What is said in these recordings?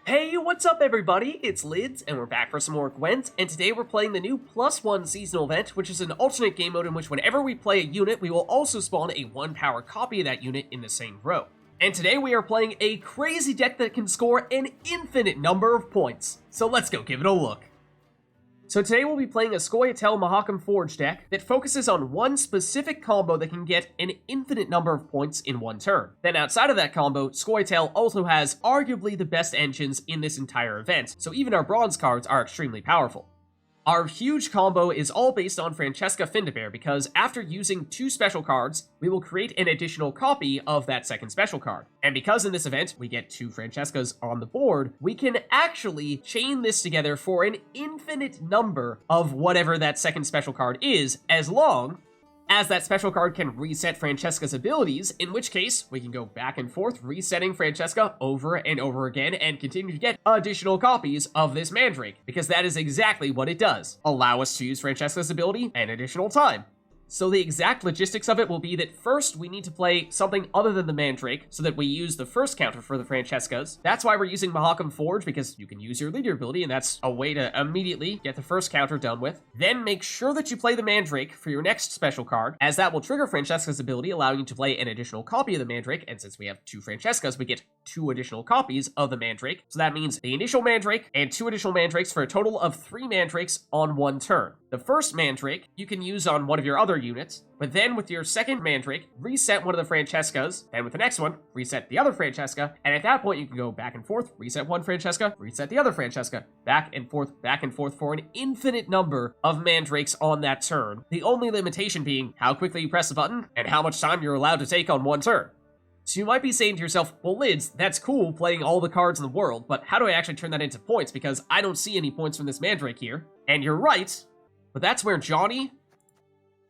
Hey, what's up everybody? It's Lids, and we're back for some more Gwent, and today we're playing the new +1 seasonal event, which is an alternate game mode in which whenever we play a unit, we will also spawn a 1-power copy of that unit in the same row. And today we are playing a crazy deck that can score an infinite number of points. So let's go give it a look. So today we'll be playing a Scoia'Tael Mahakam Forge deck that focuses on one specific combo that can get an infinite number of points in one turn. Then outside of that combo, Scoia'Tael also has arguably the best engines in this entire event, so even our bronze cards are extremely powerful. Our huge combo is all based on Francesca Findabair because after using 2 special cards, we will create an additional copy of that second special card. And because in this event, we get 2 Francescas on the board, we can actually chain this together for an infinite number of whatever that second special card is, as long as that special card can reset Francesca's abilities, in which case we can go back and forth resetting Francesca over and over again and continue to get additional copies of this Mandrake, because that is exactly what it does. Allow us to use Francesca's ability an additional time. So the exact logistics of it will be that first we need to play something other than the Mandrake so that we use the first counter for the Francescas. That's why we're using Mahakam Forge, because you can use your leader ability and that's a way to immediately get the first counter done with. Then make sure that you play the Mandrake for your next special card, as that will trigger Francesca's ability, allowing you to play an additional copy of the Mandrake, and since we have 2 Francescas, we get 2 additional copies of the Mandrake. So that means the initial Mandrake and 2 additional Mandrakes for a total of 3 Mandrakes on one turn. The first Mandrake you can use on one of your other units, but then with your second Mandrake, reset one of the Francescas, then with the next one, reset the other Francesca, and at that point you can go back and forth, reset one Francesca, reset the other Francesca, back and forth for an infinite number of Mandrakes on that turn. The only limitation being how quickly you press the button and how much time you're allowed to take on one turn. So you might be saying to yourself, well Lids, that's cool playing all the cards in the world, but how do I actually turn that into points? Because I don't see any points from this Mandrake here. And you're right, but that's where Johnny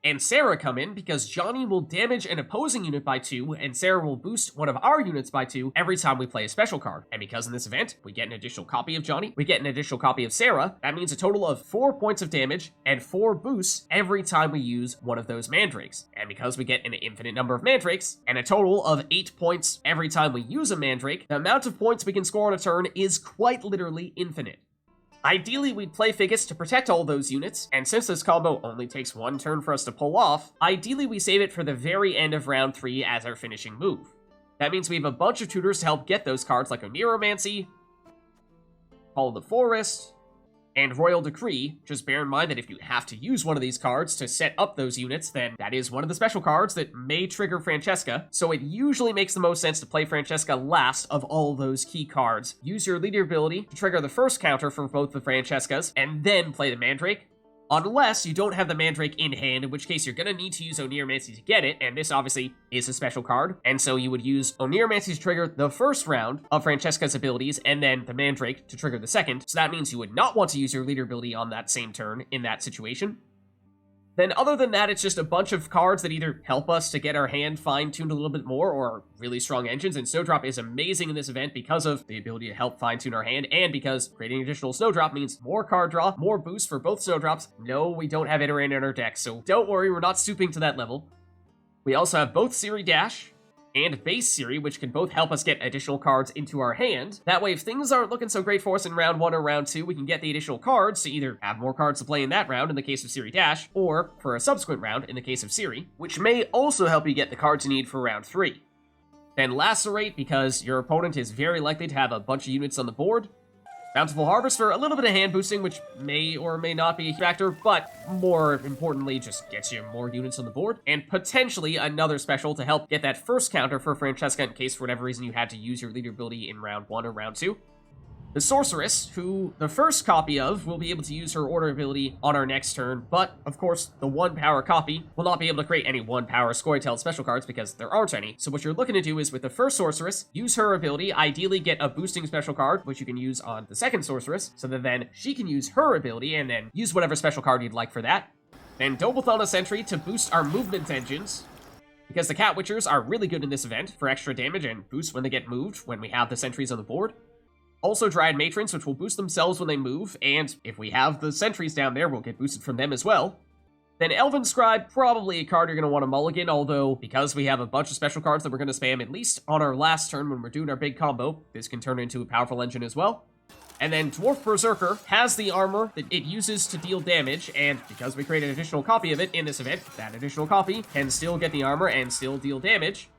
and Sarah come in, because Johnny will damage an opposing unit by 2, and Sarah will boost one of our units by 2 every time we play a special card. And because in this event, we get an additional copy of Johnny, we get an additional copy of Sarah, that means a total of 4 points of damage and 4 boosts every time we use one of those Mandrakes. And because we get an infinite number of Mandrakes, and a total of 8 points every time we use a Mandrake, the amount of points we can score on a turn is quite literally infinite. Ideally, we'd play Figgis to protect all those units, and since this combo only takes 1 turn for us to pull off, ideally we save it for the very end of round 3 as our finishing move. That means we have a bunch of tutors to help get those cards like Oneiromancy, Call of the Forest, and Royal Decree. Just bear in mind that if you have to use one of these cards to set up those units, then that is one of the special cards that may trigger Francesca, so it usually makes the most sense to play Francesca last of all those key cards. Use your leader ability to trigger the first counter for both the Francescas, and then play the Mandrake. Unless you don't have the Mandrake in hand, in which case you're going to need to use Oneiromancy to get it, and this obviously is a special card, and so you would use Oneiromancy to trigger the first round of Francesca's abilities, and then the Mandrake to trigger the second, so that means you would not want to use your leader ability on that same turn in that situation. Then other than that, it's just a bunch of cards that either help us to get our hand fine-tuned a little bit more or are really strong engines, and Snowdrop is amazing in this event because of the ability to help fine-tune our hand, and because creating additional Snowdrop means more card draw, more boost for both Snowdrops. No, we don't have Iterate in our deck, so don't worry, we're not stooping to that level. We also have both Ciri Dash and base Ciri, which can both help us get additional cards into our hand. That way, if things aren't looking so great for us in round 1 or round 2, we can get the additional cards to either have more cards to play in that round in the case of Ciri Dash, or for a subsequent round in the case of Ciri, which may also help you get the cards you need for round 3. Then Lacerate, because your opponent is very likely to have a bunch of units on the board. Bountiful Harvest for a little bit of hand boosting, which may or may not be a factor, but more importantly, just gets you more units on the board. And potentially another special to help get that first counter for Francesca in case for whatever reason you had to use your leader ability in round 1 or round 2. The Sorceress, who the first copy of will be able to use her order ability on our next turn, but of course the 1-power copy will not be able to create any 1-power Scoia'Tael special cards because there aren't any. So what you're looking to do is with the first Sorceress, use her ability, ideally get a boosting special card, which you can use on the second Sorceress, so that then she can use her ability and then use whatever special card you'd like for that. Then Dol Blathanna Sentry to boost our movement engines, because the Cat Witchers are really good in this event for extra damage and boost when they get moved when we have the sentries on the board. Also Dryad Matrons, which will boost themselves when they move, and if we have the sentries down there, we'll get boosted from them as well. Then Elven Scribe, probably a card you're going to want to mulligan, although because we have a bunch of special cards that we're going to spam at least on our last turn when we're doing our big combo, this can turn into a powerful engine as well. And then Dwarf Berserker has the armor that it uses to deal damage, and because we create an additional copy of it in this event, that additional copy can still get the armor and still deal damage.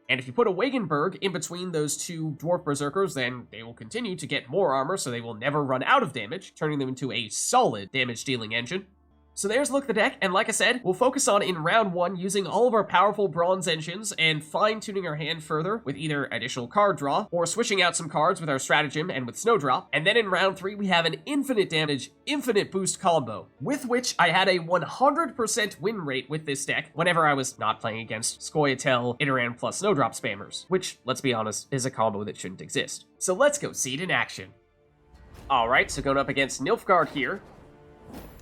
And if you put a Wagenburg in between those two Dwarf Berserkers, then they will continue to get more armor, so they will never run out of damage, turning them into a solid damage-dealing engine. So there's a look at the deck, and like I said, we'll focus on in round 1 using all of our powerful bronze engines and fine-tuning our hand further with either additional card draw or switching out some cards with our stratagem and with Snowdrop. And then in round 3, we have an infinite damage, infinite boost combo, with which I had a 100% win rate with this deck whenever I was not playing against Scoia'Tael, Iteran plus Snowdrop spammers, which, let's be honest, is a combo that shouldn't exist. So let's go see it in action. Alright, so going up against Nilfgaard here.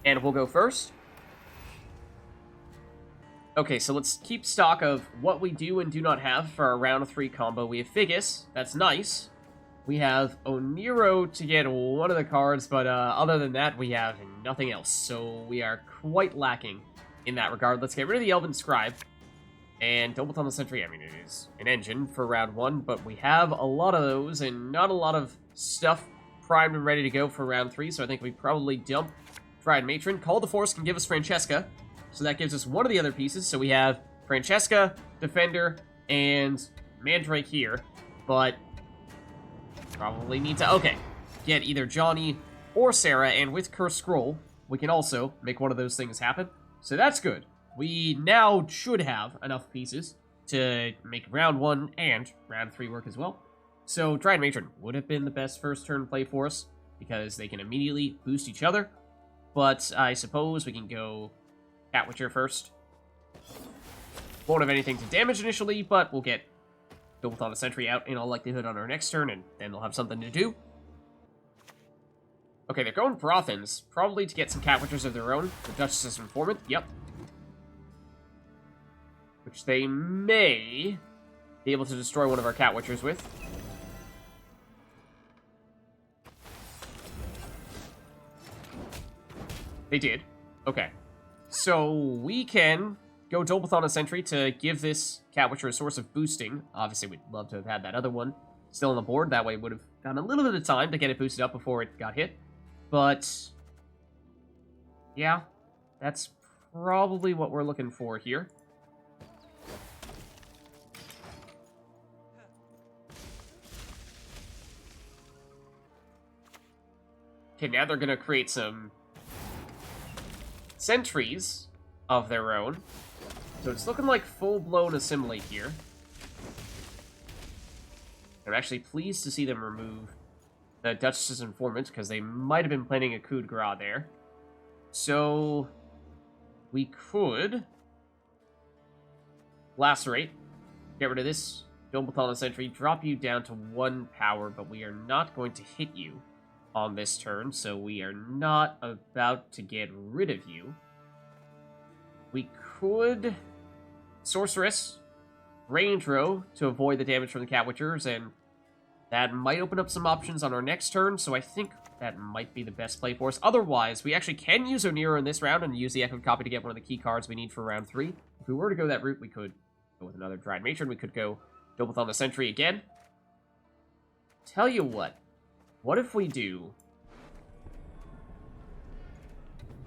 And we'll go first. Okay, so let's keep stock of what we do and do not have for our round 3 combo. We have Figgis, that's nice. We have Oneiro to get one of the cards, but other than that, we have nothing else. So we are quite lacking in that regard. Let's get rid of the Elven Scribe. And Dol Blathanna Sentry, I mean, it is an engine for round 1, but we have a lot of those and not a lot of stuff primed and ready to go for round 3, so I think we probably dump Dryad Matron. Call the Force can give us Francesca, so that gives us one of the other pieces. So we have Francesca, Defender, and Mandrake here, but probably need to, okay, get either Johnny or Sarah, and with Curse Scroll, we can also make one of those things happen. So that's good. We now should have enough pieces to make round 1 and round 3 work as well. So Dryad Matron would have been the best first turn play for us, because they can immediately boost each other. But I suppose we can go Cat Witcher first. Won't have anything to damage initially, but we'll get Dol Blathanna Sentry out in all likelihood on our next turn, and then they'll have something to do. Okay, they're going Brothans, probably to get some Cat Witchers of their own. The Duchess's Informant, yep. Which they may be able to destroy one of our Cat Witchers with. They did. Okay. So we can go Dol Blathanna Sentry to give this Cat Witcher a source of boosting. Obviously, we'd love to have had that other one still on the board. That way it would have gotten a little bit of time to get it boosted up before it got hit. But yeah, that's probably what we're looking for here. Okay, now they're going to create some sentries of their own. So it's looking like full-blown Assimilate here. I'm actually pleased to see them remove the Duchess's Informant, because they might have been planning a coup de grace there. So we could Lacerate, get rid of this Dol Blathanna Sentry, drop you down to 1 power, but we are not going to hit you on this turn, so we are not about to get rid of you. We could Sorceress, range row to avoid the damage from the Cat Witchers, and that might open up some options on our next turn, so I think that might be the best play for us. Otherwise, we actually can use Oneiro in this round and use the Echoed Copy to get one of the key cards we need for round 3. If we were to go that route, we could go with another Dryad Matron. We could go Dol Blathanna Sentry again. Tell you what if we do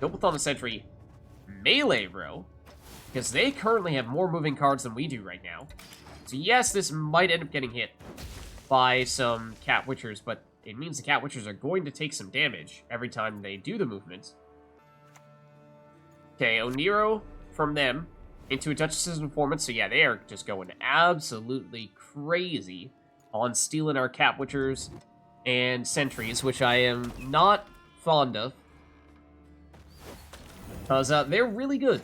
Dol Blathanna Sentry melee row, because they currently have more moving cards than we do right now. So yes, this might end up getting hit by some Cat Witchers, but it means the Cat Witchers are going to take some damage every time they do the movement. Okay, Oneiro from them into a Duchess's Informant, so yeah, they are just going absolutely crazy on stealing our Cat Witchers and Sentries, which I am not fond of, because they're really good.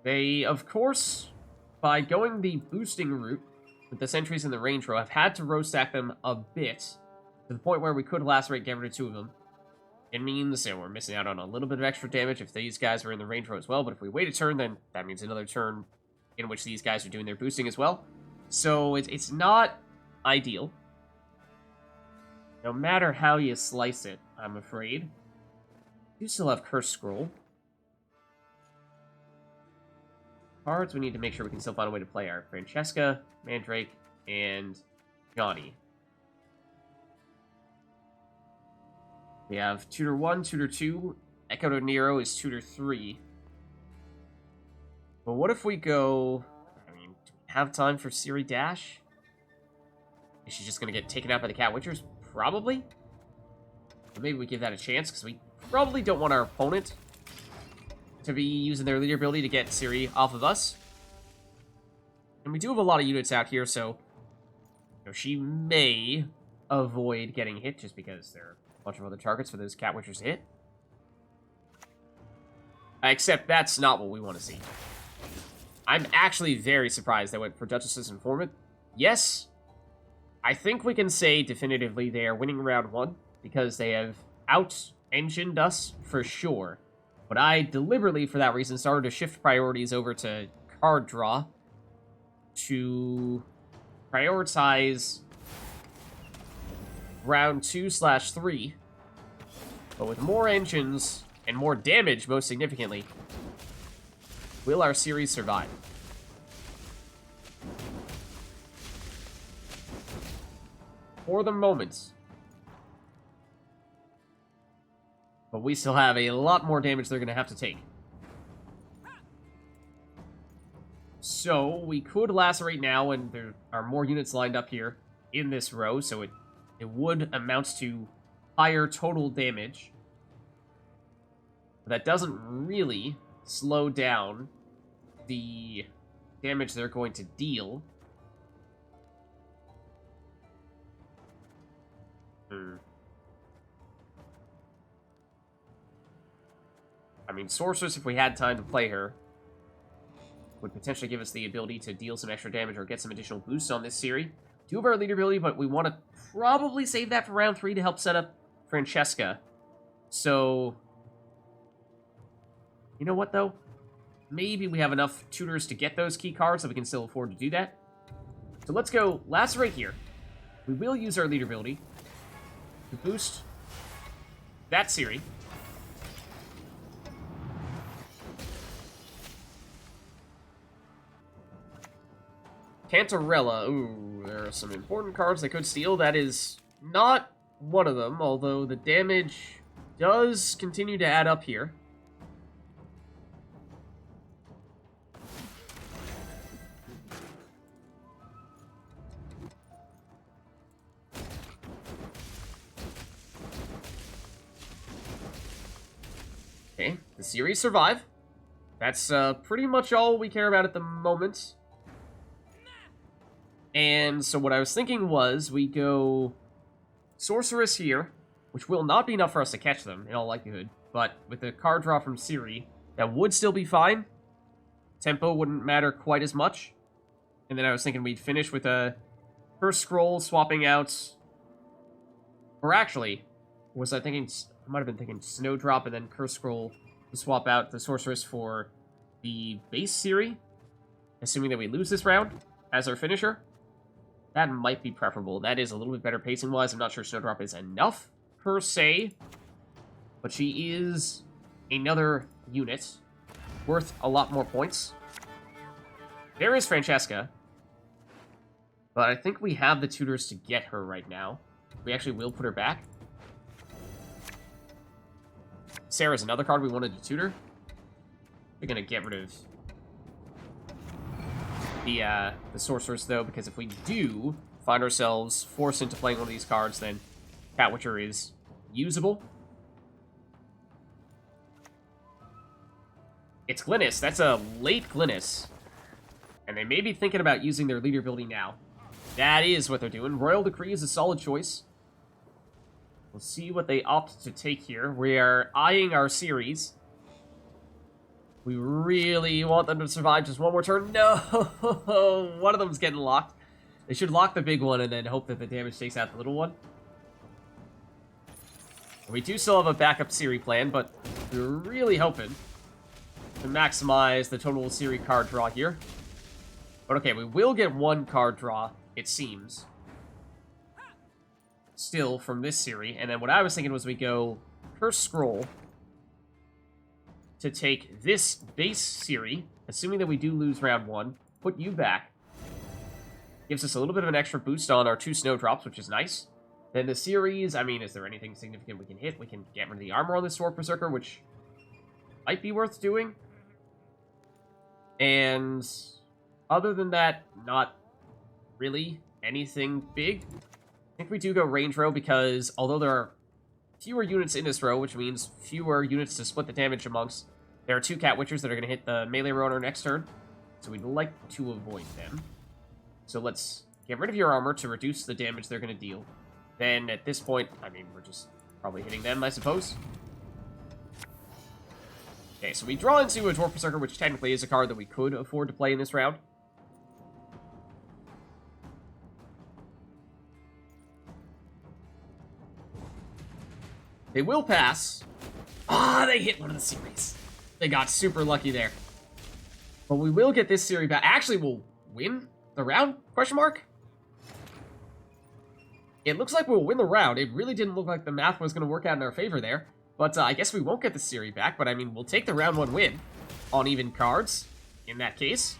They, of course, by going the boosting route with the Sentries in the range row, have had to row stack them a bit, to the point where we could Lacerate, get rid of 2 of them. It means we're missing out on a little bit of extra damage if these guys are in the range row as well, but if we wait a turn, then that means another turn in which these guys are doing their boosting as well. So it's not ideal. No matter how you slice it, I'm afraid. You still have Curse Scroll. Cards, we need to make sure we can still find a way to play our Francesca, Mandrake, and Johnny. We have Tutor 1, Tutor 2. Echo to Nero is Tutor 3. But what if we go... I mean, do we have time for Ciri Dash? Is she just going to get taken out by the Cat Witchers? Probably. But maybe we give that a chance, because we probably don't want our opponent to be using their leader ability to get Ciri off of us. And we do have a lot of units out here, so she may avoid getting hit just because there are a bunch of other targets for those Cat Witchers to hit. Except that's not what we want to see. I'm actually very surprised they went for Duchess's Informant. Yes, I think we can say definitively they are winning round 1 because they have out-engined us for sure. But I deliberately, for that reason, started to shift priorities over to card draw to prioritize round 2/3, but with more engines and more damage, most significantly. Will our series survive? For the moment. But we still have a lot more damage they're going to have to take. So, we could Lacerate now, and there are more units lined up here in this row, so it would amount to higher total damage. But that doesn't really slow down the damage they're going to deal. I mean, Sorceress, if we had time to play her, would potentially give us the ability to deal some extra damage or get some additional boosts on this Ciri. Do have our leader ability, but we want to probably save that for round 3 to help set up Francesca. So, you know what, though? Maybe we have enough tutors to get those key cards so we can still afford to do that. So let's go Lacerate here. We will use our leader ability to boost that Ciri. Cantarella. Ooh, there are some important cards they could steal. That is not one of them, although the damage does continue to add up here. Okay, the series survive. That's pretty much all we care about at the moment. And so what I was thinking was we go Sorceress here, which will not be enough for us to catch them, in all likelihood. But with the card draw from Ciri, that would still be fine. Tempo wouldn't matter quite as much. And then I was thinking we'd finish with a first scroll, swapping out... Or actually, was I thinking... I might have been thinking Snowdrop and then Curse Scroll to swap out the Sorceress for the base Ciri, assuming that we lose this round as our finisher. That might be preferable. That is a little bit better pacing-wise. I'm not sure Snowdrop is enough, per se, but she is another unit worth a lot more points. There is Francesca, but I think we have the tutors to get her right now. We actually will put her back. Sarah's another card we wanted to tutor. We're going to get rid of the Sorceress, though, because if we do find ourselves forced into playing one of these cards, then Cat Witcher is usable. It's Glynis. That's a late Glynis. And they may be thinking about using their leader ability now. That is what they're doing. Royal Decree is a solid choice. We'll see what they opt to take here. We are eyeing our series. We really want them to survive just one more turn. No! One of them's getting locked. They should lock the big one and then hope that the damage takes out the little one. We do still have a backup Ciri plan, but we're really hoping to maximize the total Ciri card draw here. But okay, we will get one card draw, it seems. still from this Ciri, and then what I was thinking was we go Curse Scroll to take this base Ciri, assuming that we do lose round 1, put you back. Gives us a little bit of an extra boost on our 2 Snowdrops, which is nice. Then the series, I mean, is there anything significant we can hit? We can get rid of the armor on this Dwarf Berserker, which might be worth doing. And other than that, not really anything big. I think we do go range row because although there are fewer units in this row, which means fewer units to split the damage amongst, there are 2 Cat Witchers that are going to hit the melee row on our next turn. So we'd like to avoid them. So let's get rid of your armor to reduce the damage they're going to deal. Then at this point, I mean, we're just probably hitting them, I suppose. Okay, so we draw into a Dwarf Berserker, which technically is a card that we could afford to play in this round. They will pass. Ah, they hit one of the series. They got super lucky there. But we will get this series back. Actually, we'll win the round? Question mark? It looks like we'll win the round. It really didn't look like the math was going to work out in our favor there. But I guess we won't get the series back. But I mean, we'll take the round 1 win on even cards in that case.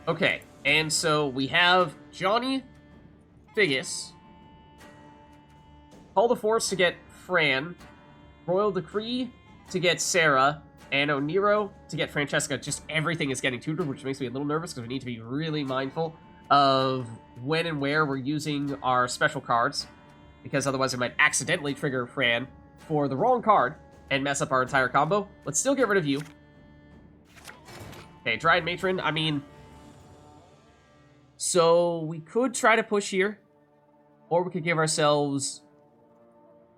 Okay, and so we have Johnny, Figgis, Call the Force to get Fran, Royal Decree to get Sarah, and Oneiro to get Francesca. Just everything is getting tutored, which makes me a little nervous because we need to be really mindful of when and where we're using our special cards, because otherwise we might accidentally trigger Fran for the wrong card and mess up our entire combo. Let's still get rid of you. Okay, Dryad Matron, I mean... So, we could try to push here, or we could give ourselves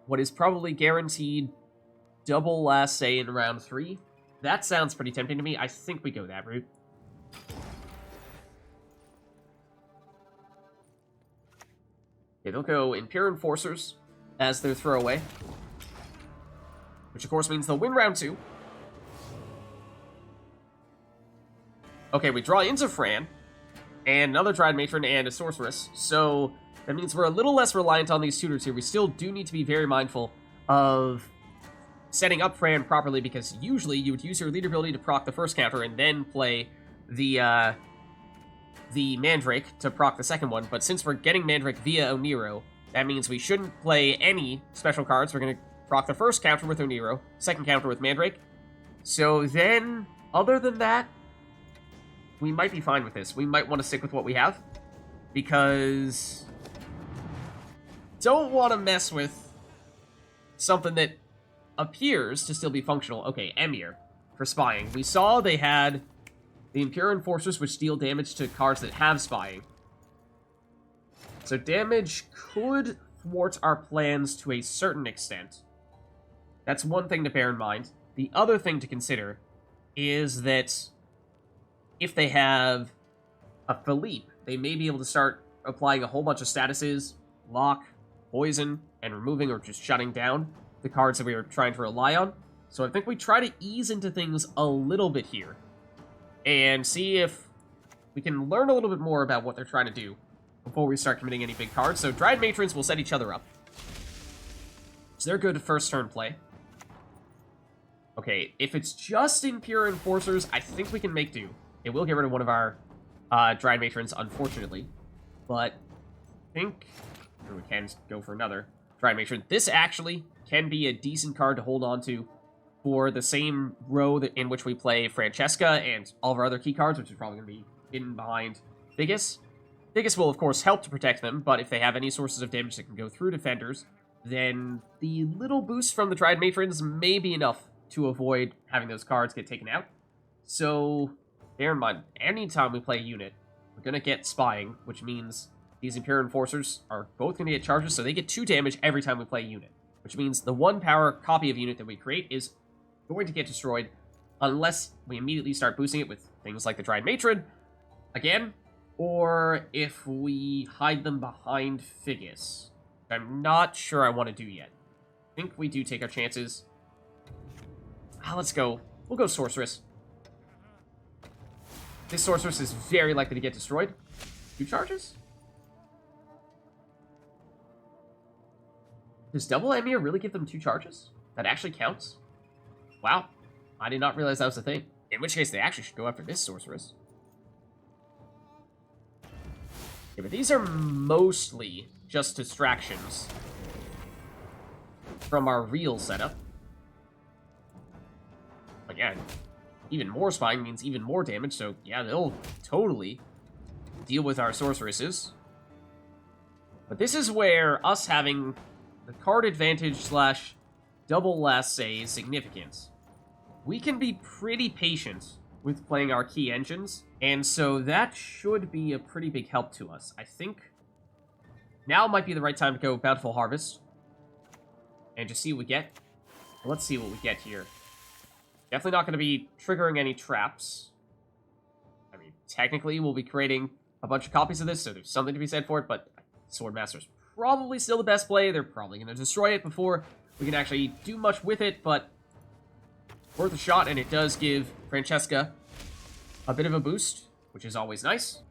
what is probably guaranteed double last say in round 3. That sounds pretty tempting to me. I think we go that route. Okay, they'll go Impure Enforcers as their throwaway, which of course means they'll win round 2. Okay, we draw into Fran, and another Dryad Matron and a Sorceress, so that means we're a little less reliant on these tutors here. We still do need to be very mindful of setting up Fran properly, because usually you would use your leader ability to proc the first counter and then play the Mandrake to proc the second one, but since we're getting Mandrake via Oneiro, that means we shouldn't play any special cards. We're going to proc the first counter with Oneiro, second counter with Mandrake. So then, other than that, we might be fine with this. We might want to stick with what we have, because don't want to mess with something that appears to still be functional. Okay, Emir for spying. We saw they had the Impure Enforcers, which deal damage to cards that have spying. So damage could thwart our plans to a certain extent. That's one thing to bear in mind. The other thing to consider is that if they have a Philippe, they may be able to start applying a whole bunch of statuses, lock, poison, and removing or just shutting down the cards that we are trying to rely on. So I think we try to ease into things a little bit here and see if we can learn a little bit more about what they're trying to do before we start committing any big cards. So Dryad Matrons will set each other up. So they're good first turn play. Okay, if it's just Impure Enforcers, I think we can make do. It will get rid of one of our Dryad Matrons, unfortunately. But I think we can go for another Dryad Matron. This actually can be a decent card to hold on to for the same row in which we play Francesca and all of our other key cards, which is probably going to be hidden behind Figgis. Figgis will, of course, help to protect them, but if they have any sources of damage that can go through defenders, then the little boost from the Dryad Matrons may be enough to avoid having those cards get taken out. So bear in mind, anytime we play a unit, we're going to get spying, which means these Impure Enforcers are both going to get charges, so they get 2 damage every time we play a unit, which means the 1 power copy of unit that we create is going to get destroyed unless we immediately start boosting it with things like the Dryad Matron. Again, or if we hide them behind Figgis. I'm not sure I want to do yet. I think we do take our chances. Let's go. We'll go Sorceress. This Sorceress is very likely to get destroyed. 2 charges? Does double Emir really give them 2 charges? That actually counts? Wow. I did not realize that was a thing. In which case, they actually should go after this Sorceress. Yeah, but these are mostly just distractions from our real setup. Again, even more spying means even more damage, so yeah, they'll totally deal with our sorceresses. But this is where us having the card advantage slash double lassay is significant. We can be pretty patient with playing our key engines, and so that should be a pretty big help to us. I think now might be the right time to go Bountiful Harvest and just see what we get. Let's see what we get here. Definitely not going to be triggering any traps. I mean, technically, we'll be creating a bunch of copies of this, so there's something to be said for it, but Swordmaster's probably still the best play. They're probably going to destroy it before we can actually do much with it, but worth a shot, and it does give Francesca a bit of a boost, which is always nice.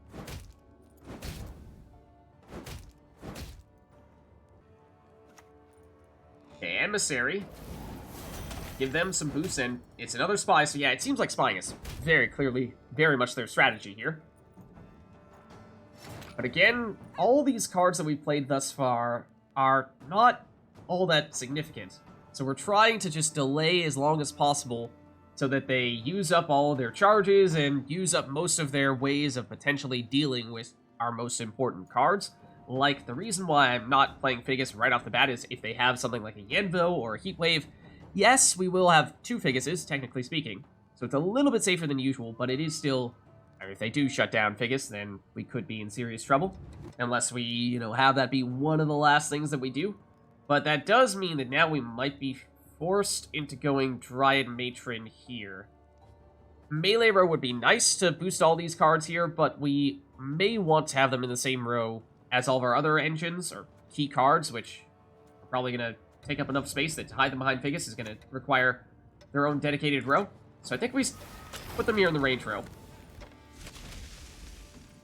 Okay, Emissary. Give them some boosts, and it's another spy, so yeah, it seems like spying is very clearly, very much their strategy here. But again, all these cards that we've played thus far are not all that significant. So we're trying to just delay as long as possible so that they use up all their charges and use up most of their ways of potentially dealing with our most important cards. Like, the reason why I'm not playing Figgis right off the bat is if they have something like a Yenvo or a Heatwave. Yes, we will have 2 Figgises, technically speaking, so it's a little bit safer than usual, but it is still... I mean, if they do shut down Figgis, then we could be in serious trouble, unless we, have that be one of the last things that we do. But that does mean that now we might be forced into going Dryad Matron here. Melee row would be nice to boost all these cards here, but we may want to have them in the same row as all of our other engines, or key cards, which are probably going to take up enough space that to hide them behind Figgis is going to require their own dedicated row. So I think we put them here in the range row.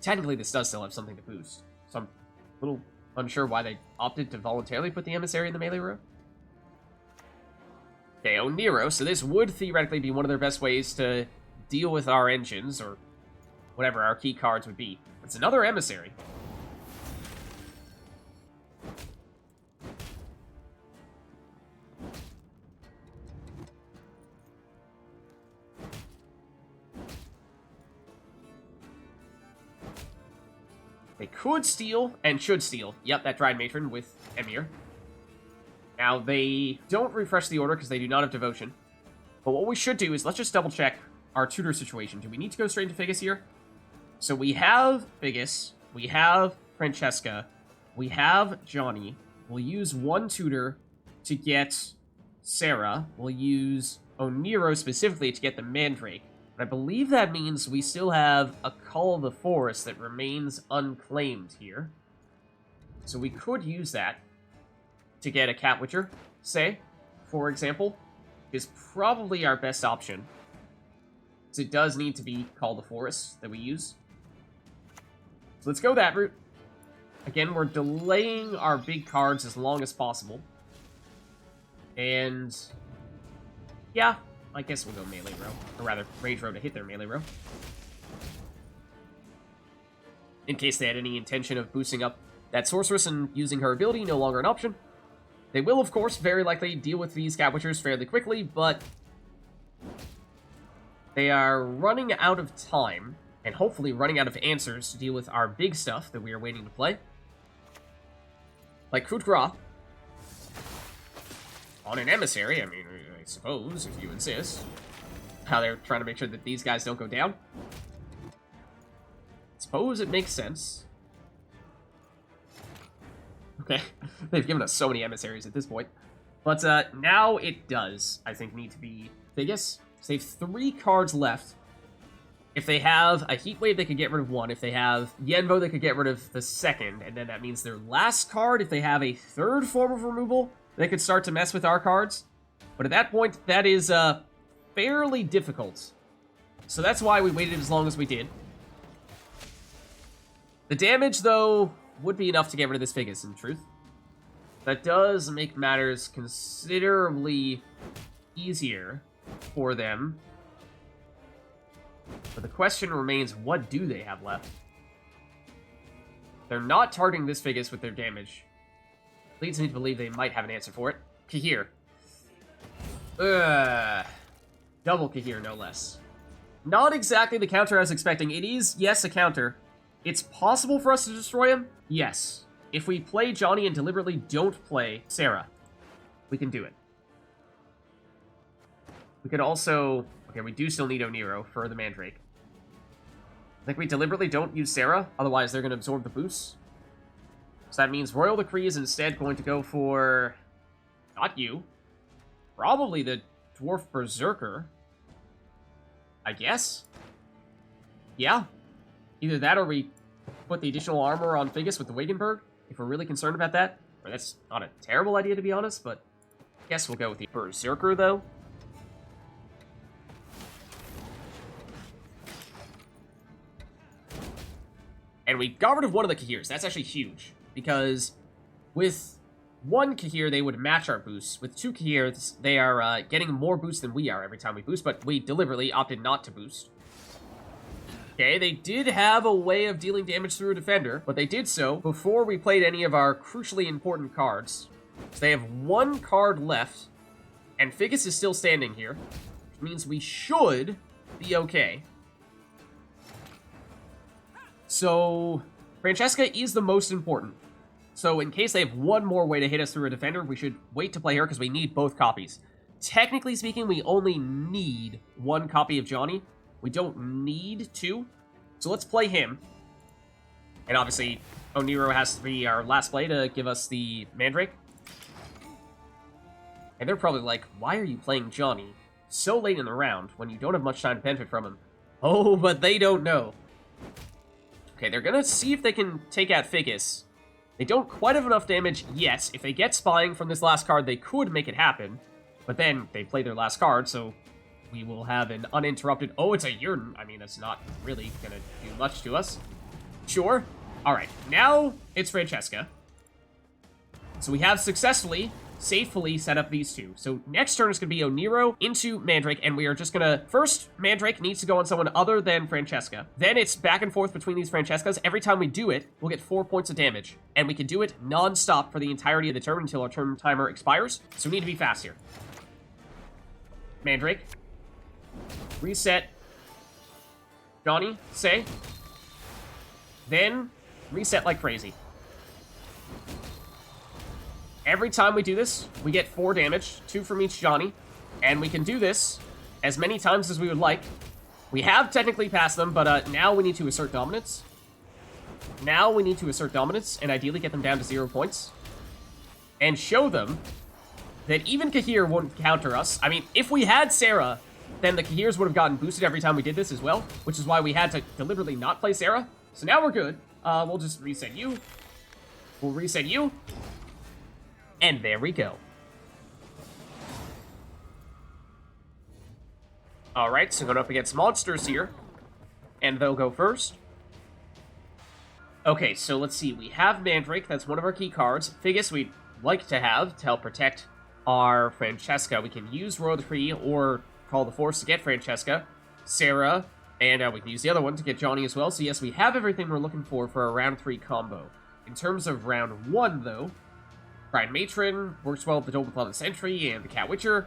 Technically, this does still have something to boost, so I'm a little unsure why they opted to voluntarily put the Emissary in the melee row. Okay, Oneiro, so this would theoretically be one of their best ways to deal with our engines, or whatever our key cards would be. It's another Emissary. They could steal, and should steal. Yep, that Dryad Matron with Emir. Now, they don't refresh the order because they do not have Devotion. But what we should do is, let's just double check our tutor situation. Do we need to go straight into Figgis here? So we have Figgis, we have Francesca, we have Johnny. We'll use 1 tutor to get Sarah. We'll use Oneiro specifically to get the Mandrake. I believe that means we still have a Call of the Forest that remains unclaimed here. So we could use that to get a Cat Witcher, say, for example, is probably our best option. So it does need to be Call of the Forest that we use. So let's go that route. Again, we're delaying our big cards as long as possible. And yeah, I guess we'll go melee row, or rather, range row to hit their melee row. In case they had any intention of boosting up that sorceress and using her ability, no longer an option. They will, of course, very likely deal with these Cat Witchers fairly quickly, but they are running out of time, and hopefully running out of answers to deal with our big stuff that we are waiting to play. Like Coup de Grace. On an Emissary, I mean, I suppose, if you insist. How they're trying to make sure that these guys don't go down. Suppose it makes sense. Okay, they've given us so many Emissaries at this point. But now it does, I think, need to be Figgis. So they have 3 cards left. If they have a Heat Wave, they could get rid of one. If they have Yenbo, they could get rid of the second. And then that means their last card, if they have a third form of removal, they could start to mess with our cards. But at that point, that is fairly difficult. So that's why we waited as long as we did. The damage, though, would be enough to get rid of this Figgis, in truth. That does make matters considerably easier for them. But the question remains, what do they have left? They're not targeting this Figgis with their damage. Leads me to believe they might have an answer for it. Cahir. Double Cahir, no less. Not exactly the counter I was expecting. It is, yes, a counter. It's possible for us to destroy him? Yes. If we play Johnny and deliberately don't play Sarah, we can do it. We could also... Okay, we do still need Oneiro for the Mandrake. I think we deliberately don't use Sarah, otherwise they're going to absorb the boost. So that means Royal Decree is instead going to go for... Not you. Probably the Dwarf Berserker. I guess? Yeah. Either that or we put the additional armor on Figgis with the Wagenburg, if we're really concerned about that. Or that's not a terrible idea, to be honest, but I guess we'll go with the Berserker, though. And we got rid of one of the Cahirs. That's actually huge, because with one Cahir, they would match our boosts. With two Cahirs, they are getting more boost than we are every time we boost, but we deliberately opted not to boost. Okay, they did have a way of dealing damage through a defender, but they did so before we played any of our crucially important cards. So they have one card left, and Figgis is still standing here, which means we should be okay. So, Francesca is the most important. So, in case they have one more way to hit us through a defender, we should wait to play her because we need both copies. Technically speaking, we only need one copy of Johnny. We don't need two. So let's play him. And obviously, Oneiro has to be our last play to give us the Mandrake. And they're probably like, why are you playing Johnny so late in the round when you don't have much time to benefit from him? Oh, but they don't know. Okay, they're gonna see if they can take out Figgis. They don't quite have enough damage yet. If they get Spying from this last card, they could make it happen. But then they play their last card, so we will have an uninterrupted... Oh, it's a Yurden. I mean, that's not really gonna do much to us. Sure. Alright, now it's Francesca. So we have successfully, safely set up these two. So next turn is going to be Oneiro into Mandrake, and we are just going to... First, Mandrake needs to go on someone other than Francesca. Then it's back and forth between these Francescas. Every time we do it, we'll get 4 points of damage. And we can do it non-stop for the entirety of the turn until our turn timer expires. So we need to be fast here. Mandrake. Reset. Johnny, say. Then, reset like crazy. Every time we do this, we get 4 damage, 2 from each Johnny, and we can do this as many times as we would like. We have technically passed them, but now we need to assert dominance. Now we need to assert dominance, and ideally get them down to 0 points. And show them that even Cahir won't counter us. I mean, if we had Sarah, then the Cahirs would have gotten boosted every time we did this as well, which is why we had to deliberately not play Sarah. So now we're good. We'll just reset you. We'll reset you. And there we go. Alright, so going up against monsters here. And they'll go first. Okay, so let's see. We have Mandrake. That's one of our key cards. Figgis we'd like to have to help protect our Francesca. We can use Royal Decree or Call the Force to get Francesca. Sarah. And we can use the other one to get Johnny as well. So yes, we have everything we're looking for a round 3 combo. In terms of round 1, though... Dryad Matron works well with the Dol Blathanna Sentry and the Cat Witcher.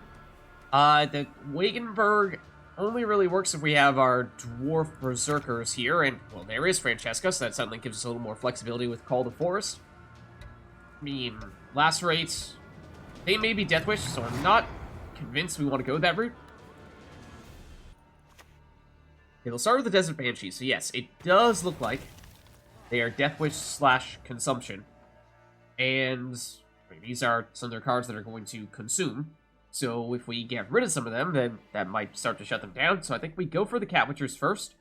The Wagenburg only really works if we have our Dwarf Berserkers here, and, well, there is Francesca, so that suddenly gives us a little more flexibility with Call the Forest. I mean, Lacerate, they may be Deathwish, so I'm not convinced we want to go that route. Okay, we'll start with the Desert Banshee, so yes, it does look like they are Deathwish / Consumption. And... these are some of their cards that are going to consume. So if we get rid of some of them, then that might start to shut them down. So I think we go for the Cat Witchers first.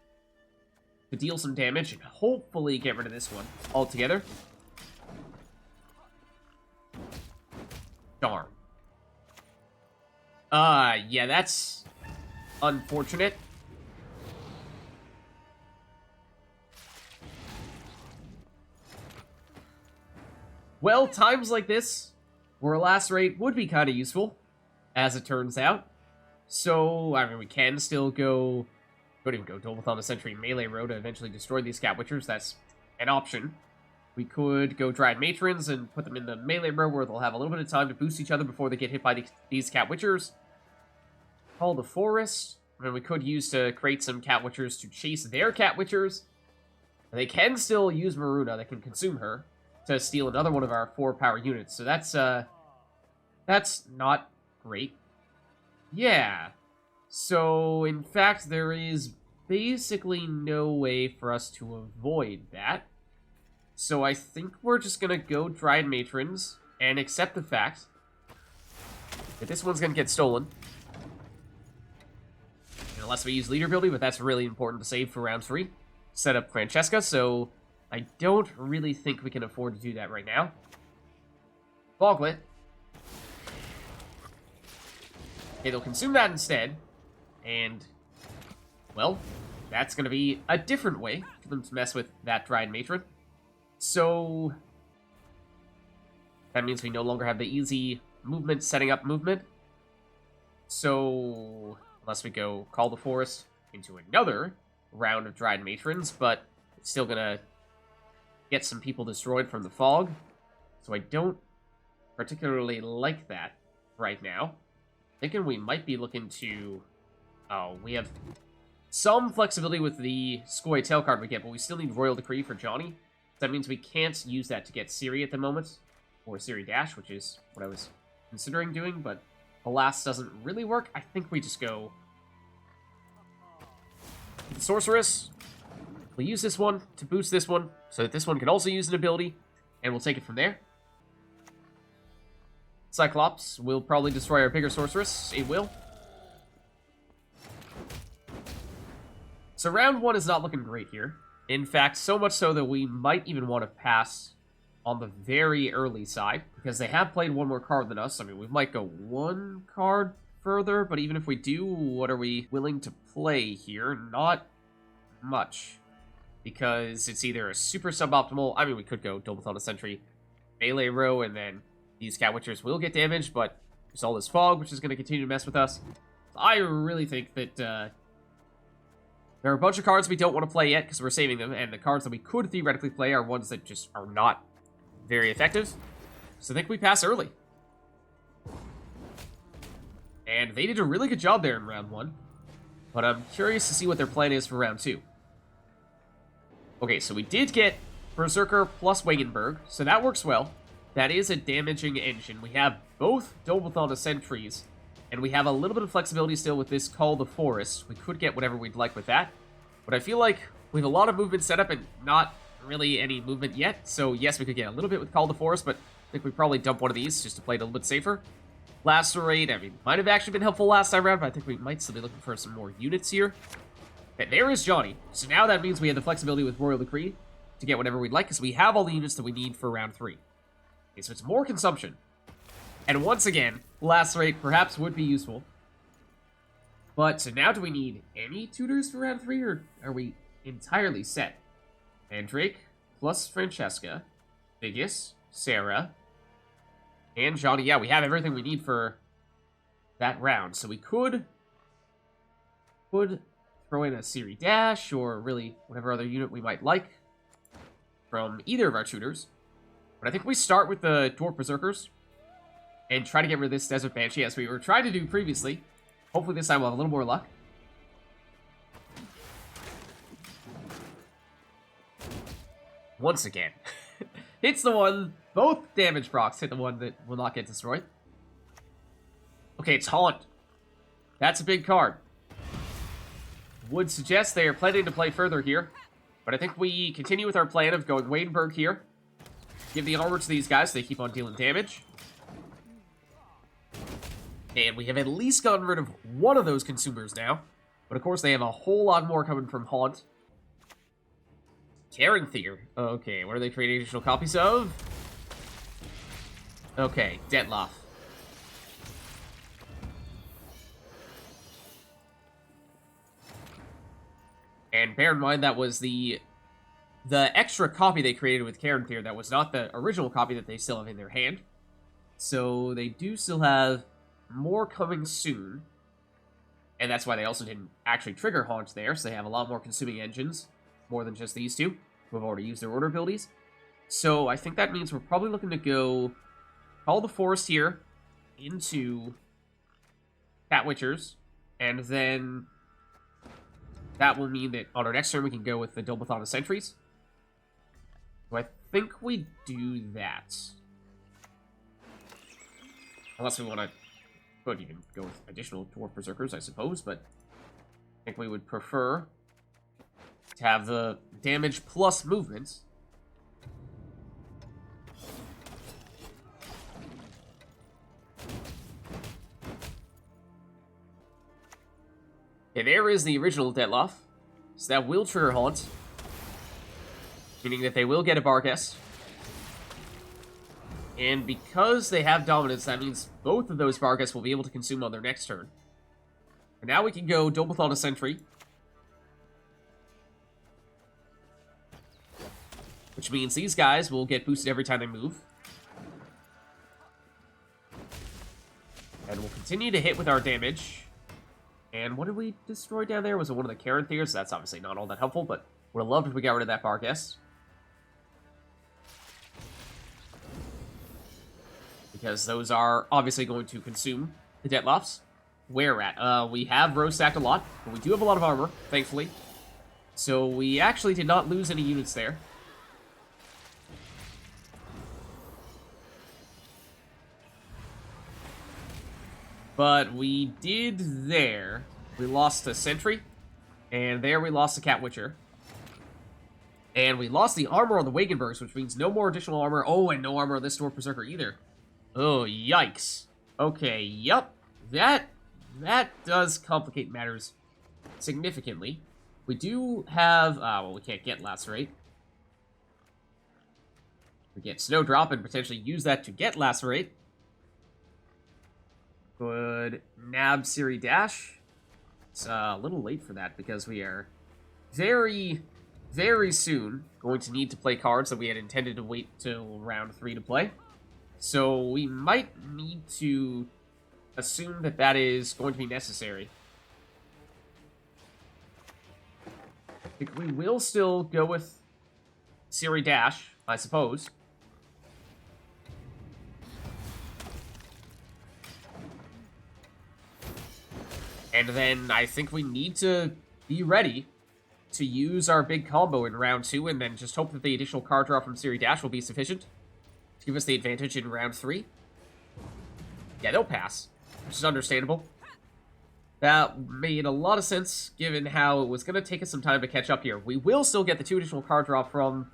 to deal some damage and hopefully get rid of this one altogether. Darn. Yeah, that's unfortunate. Well, times like this, where a Lacerate would be kind of useful, as it turns out. So, I mean, we can still go... Don't even go Dol Blathanna Sentry melee row to eventually destroy these Cat Witchers. That's an option. We could go Dryad Matrons and put them in the melee row where they'll have a little bit of time to boost each other before they get hit by these Cat Witchers. Call the Forest. I mean, we could use to create some Cat Witchers to chase their Cat Witchers. They can still use Maruna that can consume her to steal another one of our 4-power units. So that's not great. Yeah. So, in fact, there is basically no way for us to avoid that. So I think we're just going to go Dryad Matrons and accept the fact that this one's going to get stolen. Unless we use leader ability, but that's really important to save for round 3. Set up Francesca, so I don't really think we can afford to do that right now. Foglet. Okay, they'll consume that instead. And, well, that's going to be a different way for them to mess with that Dryad Matron. So, that means we no longer have the easy movement, setting up movement. So, unless we go Call the Forest into another round of Dryad Matrons, but it's still going to get some people destroyed from the fog. So I don't particularly like that right now. Thinking we might be looking to... Oh, we have some flexibility with the Scoia'Tael card we get, but we still need Royal Decree for Johnny. That means we can't use that to get Ciri at the moment, or Ciri Dash, which is what I was considering doing, but alas, doesn't really work. I think we just go... The Sorceress. We'll use this one to boost this one, so that this one can also use an ability, and we'll take it from there. Cyclops will probably destroy our bigger Sorceress. It will. So round 1 is not looking great here. In fact, so much so that we might even want to pass on the very early side, because they have played one more card than us. I mean, we might go one card further, but even if we do, what are we willing to play here? Not much. Because it's either a super suboptimal... I mean, we could go Dol Blathanna Sentry melee row, and then these Cat Witchers will get damaged, but there's all this fog, which is going to continue to mess with us. So I really think that there are a bunch of cards we don't want to play yet, because we're saving them, and the cards that we could theoretically play are ones that just are not very effective. So I think we pass early. And they did a really good job there in round 1, but I'm curious to see what their plan is for round 2. Okay, so we did get Berserker plus Wagenburg, so that works well. That is a damaging engine. We have both Dol Blathanna Sentries, and we have a little bit of flexibility still with this Call the Forest. We could get whatever we'd like with that, but I feel like we have a lot of movement set up and not really any movement yet. So yes, we could get a little bit with Call the Forest, but I think we probably dump one of these just to play it a little bit safer. Lacerate, I mean, might have actually been helpful last time around, but I think we might still be looking for some more units here. Okay, there is Johnny. So now that means we have the flexibility with Royal Decree to get whatever we'd like, because we have all the units that we need for round 3. Okay, so it's more consumption. And once again, Lacerate perhaps would be useful. But, so now do we need any tutors for round 3, or are we entirely set? Mandrake plus Francesca, Figgis, Sarah, and Johnny. Yeah, we have everything we need for that round. So we could throw in a Ciri Dash, or really whatever other unit we might like from either of our tutors. But I think we start with the Dwarf Berserkers and try to get rid of this Desert Banshee, as we were trying to do previously. Hopefully this time we'll have a little more luck. Once again. Hits the one. Both damage procs hit the one that will not get destroyed. Okay, it's Haunt. That's a big card. Would suggest they are planning to play further here. But I think we continue with our plan of going Wagenburg here. Give the armor to these guys so they keep on dealing damage. And we have at least gotten rid of one of those consumers now. But of course they have a whole lot more coming from Haunt. Caranthir. Okay, what are they creating additional copies of? Okay, Detloff. And bear in mind that was the extra copy they created with Caranthir. That was not the original copy that they still have in their hand. So they do still have more coming soon. And that's why they also didn't actually trigger Haunt there, so they have a lot more consuming engines, more than just these two, who have already used their order abilities. So I think that means we're probably looking to go Call the Forest here into Cat Witchers, and then that will mean that on our next turn we can go with the Dol Blathanna Sentries. So I think we do that. Unless we want to, could even go with additional Dwarf Berserkers, I suppose, but I think we would prefer to have the damage plus movement. Okay, there is the original Detloff. So that will trigger Haunt, meaning that they will get a Barghest. And because they have Dominance, that means both of those Barghests will be able to consume on their next turn. And now we can go Dol Blathanna Sentry. Which means these guys will get boosted every time they move. And we'll continue to hit with our damage. And what did we destroy down there? Was it one of the Caranthirs? That's obviously not all that helpful, but would have loved if we got rid of that Barghest. Because those are obviously going to consume the Detloffs. Where at? We have row stacked a lot, but we do have a lot of armor, thankfully. So we actually did not lose any units there. But we did there. We lost a Sentry, and there we lost a Cat Witcher. And we lost the armor on the Wagenburgs, which means no more additional armor. Oh, and no armor on this Dwarf Berserker either. Oh, yikes. Okay, yep. That does complicate matters significantly. We do have... well, we can't get Lacerate. We get Snowdrop and potentially use that to get Lacerate. Could nab Ciri Dash. It's a little late for that because we are very, very soon going to need to play cards that we had intended to wait till round 3 to play. So we might need to assume that that is going to be necessary. I think we will still go with Ciri Dash, I suppose. And then I think we need to be ready to use our big combo in round 2 and then just hope that the additional card draw from Ciri Dash will be sufficient to give us the advantage in round 3. Yeah, they'll pass, which is understandable. That made a lot of sense, given how it was going to take us some time to catch up here. We will still get the 2 additional card draw from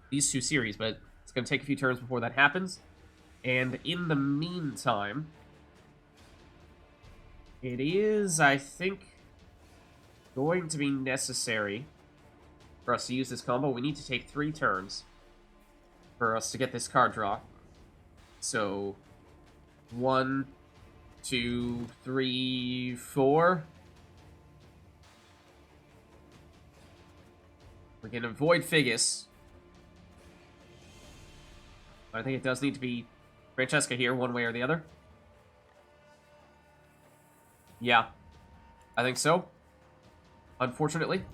these 2 series, but it's going to take a few turns before that happens. And in the meantime, it is, I think, going to be necessary for us to use this combo. We need to take 3 turns for us to get this card draw. So, 1, 2, 3, 4. We can avoid Figgis. I think it does need to be Francesca here, one way or the other. Yeah, I think so. Unfortunately.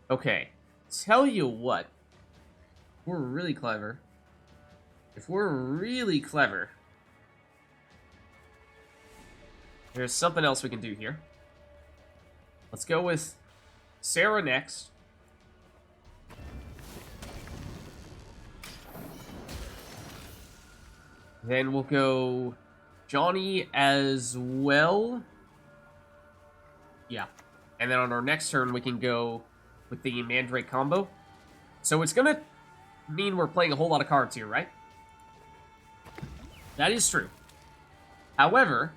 Okay, tell you what. We're really clever. If we're really clever, there's something else we can do here. Let's go with Sarah next. Then we'll go Johnny as well. Yeah. And then on our next turn, we can go with the Mandrake combo. So it's going to mean we're playing a whole lot of cards here, right? That is true. However,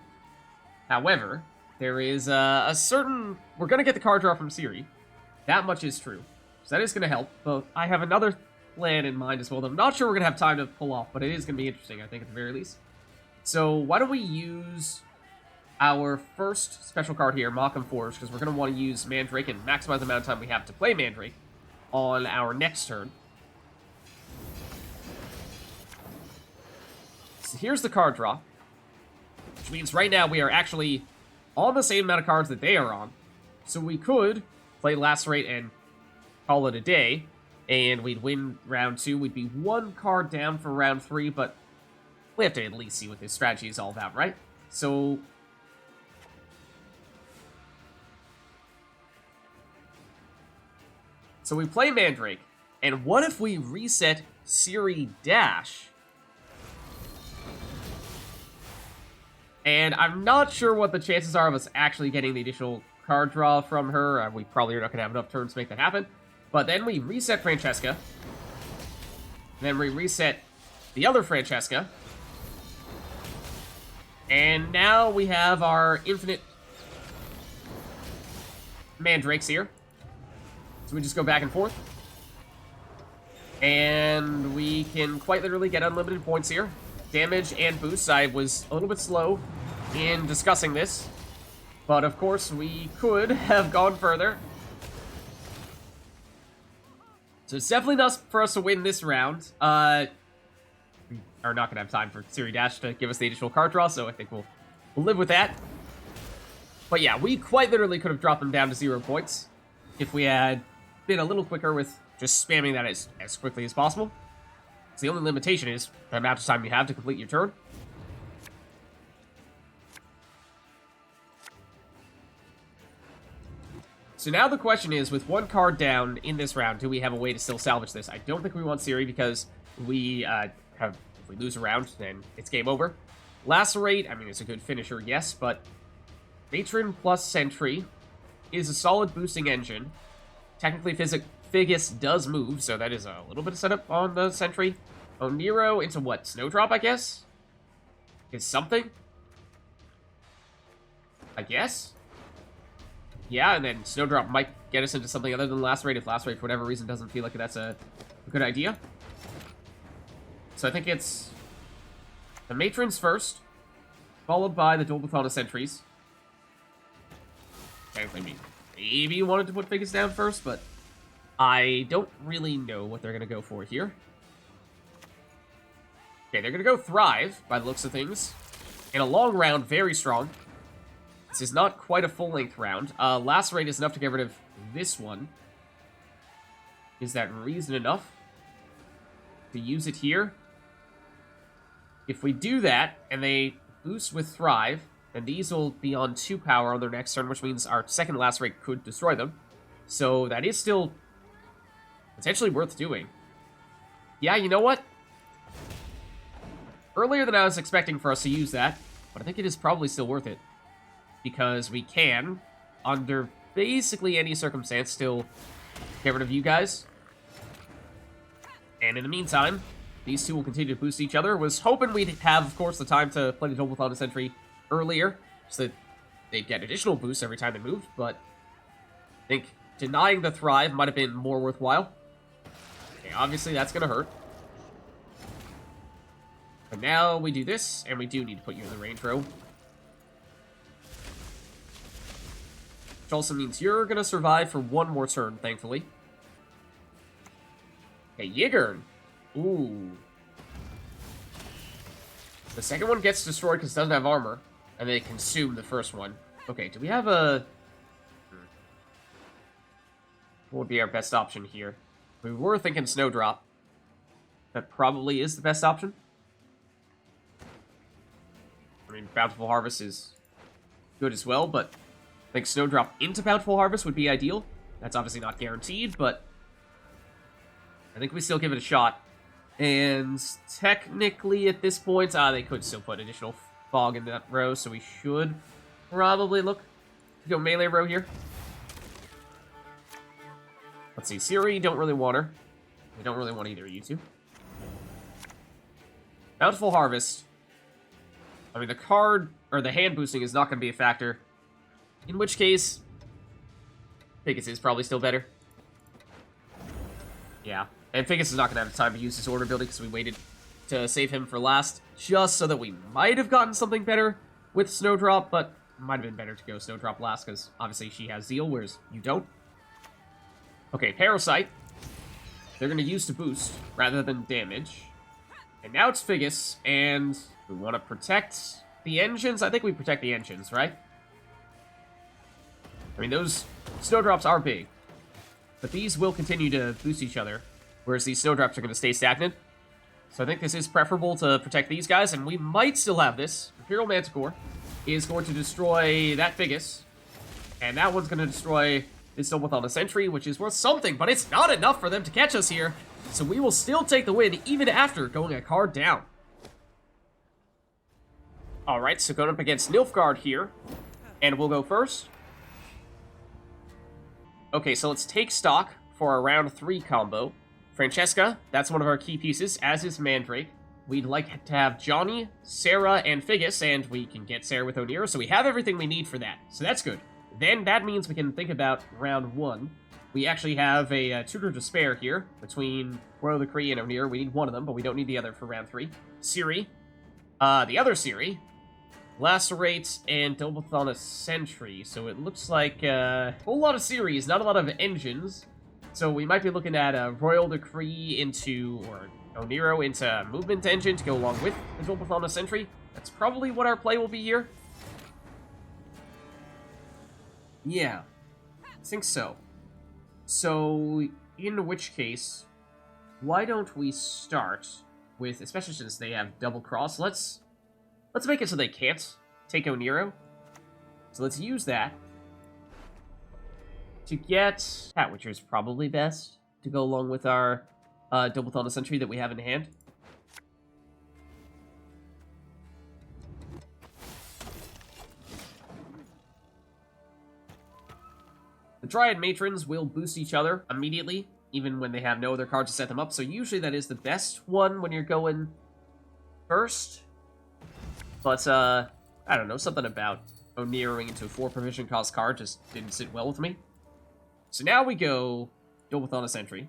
However, there is a certain... We're going to get the card draw from Ciri. That much is true. So that is going to help. But I have another plan in mind as well that I'm not sure we're going to have time to pull off, but it is going to be interesting, I think, at the very least. So why don't we use our first special card here, Mahakam Forge, because we're going to want to use Mandrake and maximize the amount of time we have to play Mandrake on our next turn. So here's the card draw, which means right now we are actually on the same amount of cards that they are on. So we could play Lacerate and call it a day, and we'd win round 2. We'd be 1 card down for round 3, but we have to at least see what this strategy is all about, right? So we play Mandrake, and what if we reset Ciri Dash? And I'm not sure what the chances are of us actually getting the additional card draw from her. We probably are not going to have enough turns to make that happen. But then we reset Francesca. Then we reset the other Francesca. And now we have our infinite Mandrakes here. So we just go back and forth. And we can quite literally get unlimited points here. Damage and boosts. I was a little bit slow in discussing this. But of course, we could have gone further. So it's definitely enough for us to win this round. We are not going to have time for Ciri Dash to give us the additional card draw, so I think we'll live with that. But yeah, we quite literally could have dropped them down to 0 points if we had been a little quicker with just spamming that as quickly as possible. So the only limitation is the amount of time you have to complete your turn. So now the question is, with 1 card down in this round, do we have a way to still salvage this? I don't think we want Ciri because we if we lose a round, then it's game over. Lacerate, I mean, it's a good finisher, yes, but Matron plus Sentry is a solid boosting engine. Technically, Figgis does move, so that is a little bit of setup on the Sentry. Oneiro into what? Snowdrop, I guess? Is something? I guess? Yeah, and then Snowdrop might get us into something other than Lacerate if Lacerate, for whatever reason, doesn't feel like that's a good idea. So I think it's the Matrons first, followed by the Dol Blathanna Sentries. Technically, maybe you wanted to put Figgis down first, but I don't really know what they're going to go for here. Okay, they're going to go Thrive, by the looks of things. In a long round, very strong. This is not quite a full-length round. Lacerate is enough to get rid of this one. Is that reason enough to use it here? If we do that, and they boost with Thrive, then these will be on 2 power on their next turn, which means our second Lacerate could destroy them. So that is still potentially worth doing. Yeah, you know what? Earlier than I was expecting for us to use that, but I think it is probably still worth it. Because we can, under basically any circumstance, still get rid of you guys. And in the meantime, these two will continue to boost each other. Was hoping we'd have, of course, the time to play the Dol Blathanna Sentry earlier, so that they'd get additional boosts every time they moved, but I think denying the Thrive might have been more worthwhile. Okay, obviously that's going to hurt. But now we do this, and we do need to put you in the range row. Which also means you're going to survive for 1 more turn, thankfully. Okay, Yigern. Ooh. The second one gets destroyed because it doesn't have armor, and they consume the first one. Okay, do we have a... What would be our best option here? We were thinking Snowdrop. That probably is the best option. I mean, Bountiful Harvest is good as well, but I think Snowdrop into Bountiful Harvest would be ideal. That's obviously not guaranteed, but I think we still give it a shot. And technically, at this point, they could still put additional fog in that row, so we should probably look to go melee row here. Let's see, Ciri, don't really want her. I don't really want either of you two. Bountiful Harvest. I mean, the card, or the hand boosting is not going to be a factor. In which case, Figgis is probably still better. Yeah, and Figgis is not going to have time to use his order building because we waited to save him for last, just so that we might have gotten something better with Snowdrop, but might have been better to go Snowdrop last because obviously she has Zeal, whereas you don't. Okay, Parasite. They're going to use to boost rather than damage. And now it's Figgis, and we want to protect the engines. I think we protect the engines, right? I mean, those Snowdrops are big, but these will continue to boost each other, whereas these Snowdrops are going to stay stagnant. So I think this is preferable to protect these guys, and we might still have this. Imperial Manticore is going to destroy that Figgis, and that one's going to destroy this Dol Blathanna Sentry, which is worth something, but it's not enough for them to catch us here. So we will still take the win, even after going a card down. Alright, so going up against Nilfgaard here, and we'll go first. Okay, so let's take stock for our round 3 combo. Francesca, that's one of our key pieces, as is Mandrake. We'd like to have Johnny, Sarah, and Figgis, and we can get Sarah with Oneiro, so we have everything we need for that. So that's good. Then that means we can think about round 1. We actually have a tutor to spare here between Royal Decree and Oneiro. We need one of them, but we don't need the other for round 3. Ciri. The other Ciri. Lacerate and Dol Blathanna Sentry. So it looks like a whole lot of Ciris, not a lot of engines. So we might be looking at a Royal Decree into, or Oneiro into Movement Engine to go along with the Dol Blathanna Sentry. That's probably what our play will be here. Yeah, I think so. So, in which case, why don't we start with, especially since they have double cross, let's make it so they can't take Oneiro. So let's use that to get Cat Witcher's probably best to go along with our Dol Blathanna Sentry that we have in hand. The Dryad Matrons will boost each other immediately, even when they have no other cards to set them up, so usually that is the best one when you're going first. But, I don't know, something about Oneiroing into a 4 provision cost card just didn't sit well with me. So now we go Dol Blathanna Sentry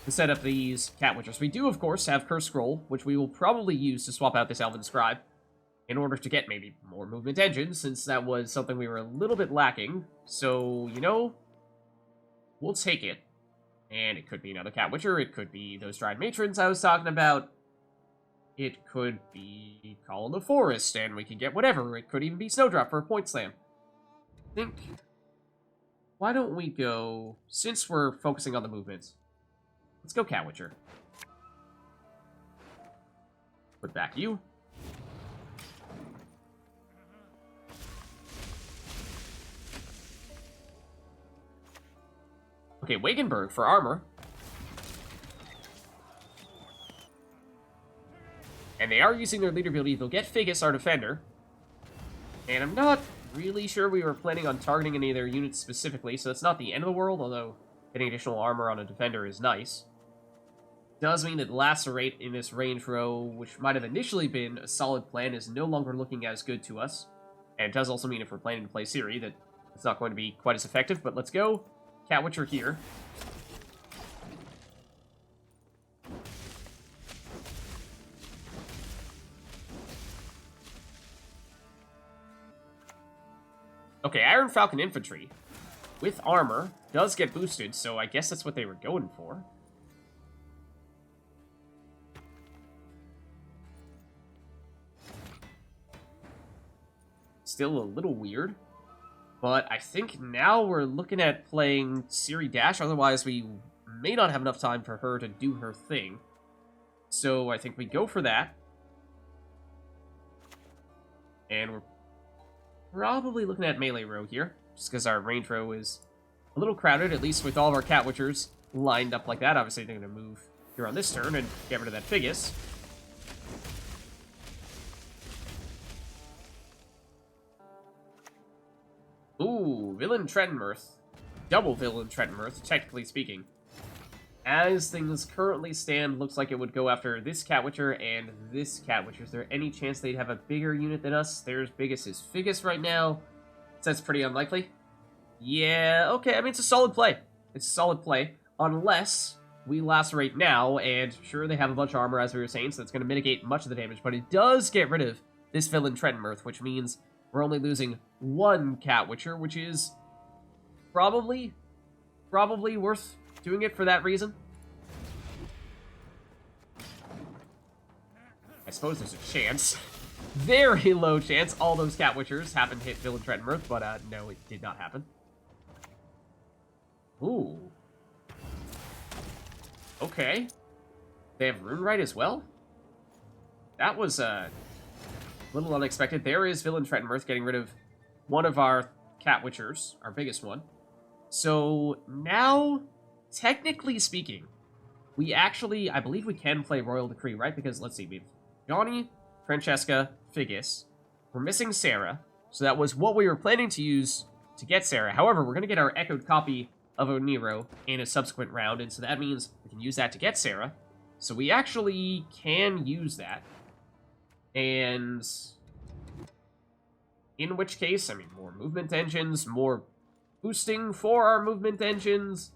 to set up these Cat Witchers. We do, of course, have Curse Scroll, which we will probably use to swap out this Elven Scribe in order to get maybe more movement engines, since that was something we were a little bit lacking. So, you know, we'll take it. And it could be another Cat Witcher, it could be those Dryad Matrons I was talking about. It could be Call in the Forest, and we can get whatever. It could even be Snowdrop for a point slam. I think, why don't we go, since we're focusing on the movements, let's go Cat Witcher. Put back you. Okay, Wagenburg for armor. And they are using their leader ability. They'll get Figgis, our defender. And I'm not really sure we were planning on targeting any of their units specifically, so it's not the end of the world, although getting additional armor on a defender is nice. Does mean that Lacerate in this range row, which might have initially been a solid plan, is no longer looking as good to us. And it does also mean if we're planning to play Ciri, that it's not going to be quite as effective, but let's go Cat Witcher here. Okay, Iron Falcon Infantry with armor does get boosted, so I guess that's what they were going for. Still a little weird. But I think now we're looking at playing Ciri Dash, otherwise we may not have enough time for her to do her thing. So I think we go for that. And we're probably looking at melee row here, just because our range row is a little crowded, at least with all of our Cat Witchers lined up like that. Obviously they're going to move here on this turn and get rid of that Figgis. Ooh, Villain Trentonmirth. Double Villain Trentonmirth, technically speaking. As things currently stand, looks like it would go after this Catwitcher and this Catwitcher. Is there any chance they'd have a bigger unit than us? Their biggest is Figgis right now. So that's pretty unlikely. Yeah, okay, I mean, it's a solid play. It's a solid play, unless we Lacerate now, and sure, they have a bunch of armor, as we were saying, so that's going to mitigate much of the damage, but it does get rid of this villain Trentonmirth, which means we're only losing one Catwitcher, which is probably worth doing it for that reason. I suppose there's a chance. Very low chance all those Catwitchers happen to hit villain Trentonmirth, but no, it did not happen. Ooh. Okay. They have Runewrite as well? That was a little unexpected. There is villain Trentonmirth getting rid of one of our Catwitchers, our biggest one. So now, technically speaking, we actually, I believe we can play Royal Decree, right? Because, let's see, we've Johnny, Francesca, Figgis. We're missing Sarah, so that was what we were planning to use to get Sarah. However, we're going to get our echoed copy of Oneiro in a subsequent round, and so that means we can use that to get Sarah. So we actually can use that. And in which case, I mean, more movement engines, more boosting for our movement engines.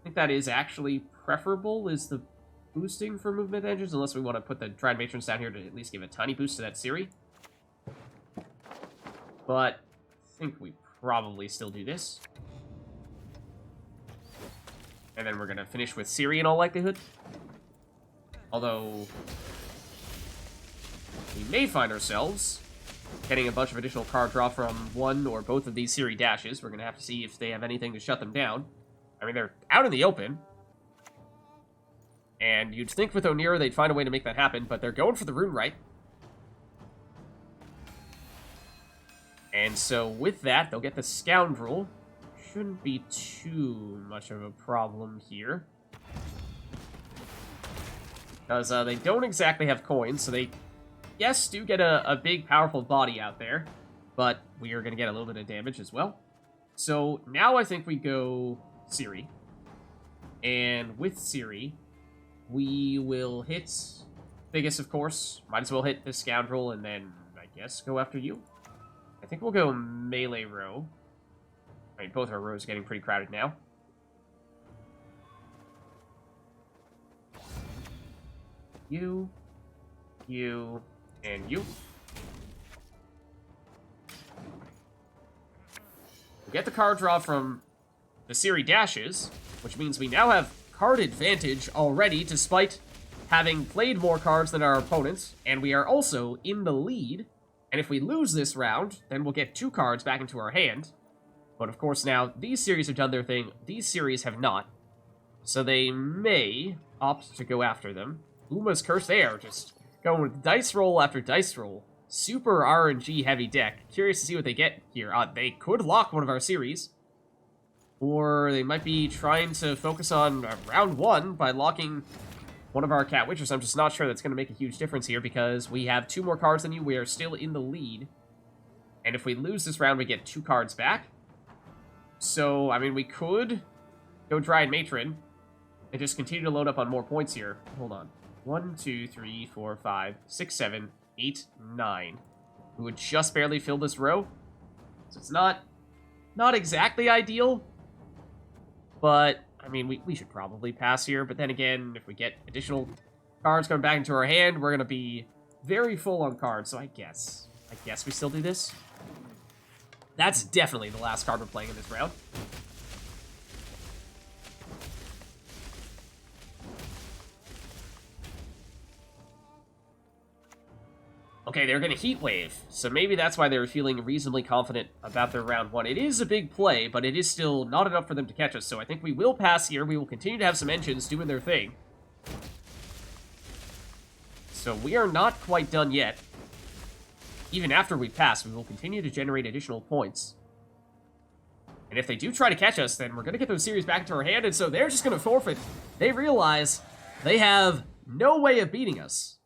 I think that is actually preferable, is the boosting for movement engines, unless we want to put the Dryad Matrons down here to at least give a tiny boost to that Ciri. But I think we probably still do this. And then we're going to finish with Ciri in all likelihood. Although we may find ourselves getting a bunch of additional card draw from one or both of these Ciri dashes. We're going to have to see if they have anything to shut them down. I mean, they're out in the open. And you'd think with Oneiro they'd find a way to make that happen, but they're going for the Runewrite. And so with that, they'll get the Scoundrel. Shouldn't be too much of a problem here. Because they don't exactly have coins, so they, yes, do get a big, powerful body out there. But we are going to get a little bit of damage as well. So now I think we go Ciri. And with Ciri, we will hit Figgis, of course. Might as well hit the Scoundrel and then, I guess, go after you. I think we'll go melee row. I mean, both our rows are getting pretty crowded now. You, and you. We get the card draw from the Ciri dashes, which means we now have card advantage already, despite having played more cards than our opponents, and we are also in the lead. And if we lose this round, then we'll get 2 cards back into our hand. But of course now, these series have done their thing, these series have not. So they may opt to go after them. Uma's Curse, they are just going with dice roll after dice roll. Super RNG heavy deck. Curious to see what they get here. They could lock one of our series. Or they might be trying to focus on round 1 by locking one of our Catwitchers. I'm just not sure that's going to make a huge difference here because we have 2 more cards than you. We are still in the lead. And if we lose this round, we get 2 cards back. So, I mean, we could go Dryad Matron and just continue to load up on more points here. Hold on. 1, 2, 3, 4, 5, 6, 7, 8, 9. We would just barely fill this row. So it's not exactly ideal. But, I mean, we should probably pass here. But then again, if we get additional cards coming back into our hand, we're going to be very full on cards. So I guess we still do this. That's definitely the last card we're playing in this round. Okay, they're going to Heat Wave, so maybe that's why they were feeling reasonably confident about their round 1. It is a big play, but it is still not enough for them to catch us, so I think we will pass here. We will continue to have some engines doing their thing. So we are not quite done yet. Even after we pass, we will continue to generate additional points. And if they do try to catch us, then we're going to get those series back into our hand, and so they're just going to forfeit. They realize they have no way of beating us.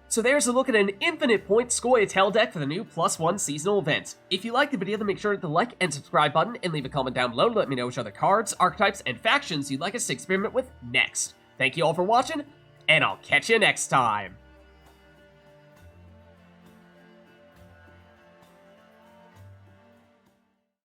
So there's a look at an infinite point Scoia'Tael deck for the new +1 seasonal event. If you liked the video, then make sure to hit the like and subscribe button and leave a comment down below to let me know which other cards, archetypes, and factions you'd like us to experiment with next. Thank you all for watching, and I'll catch you next time.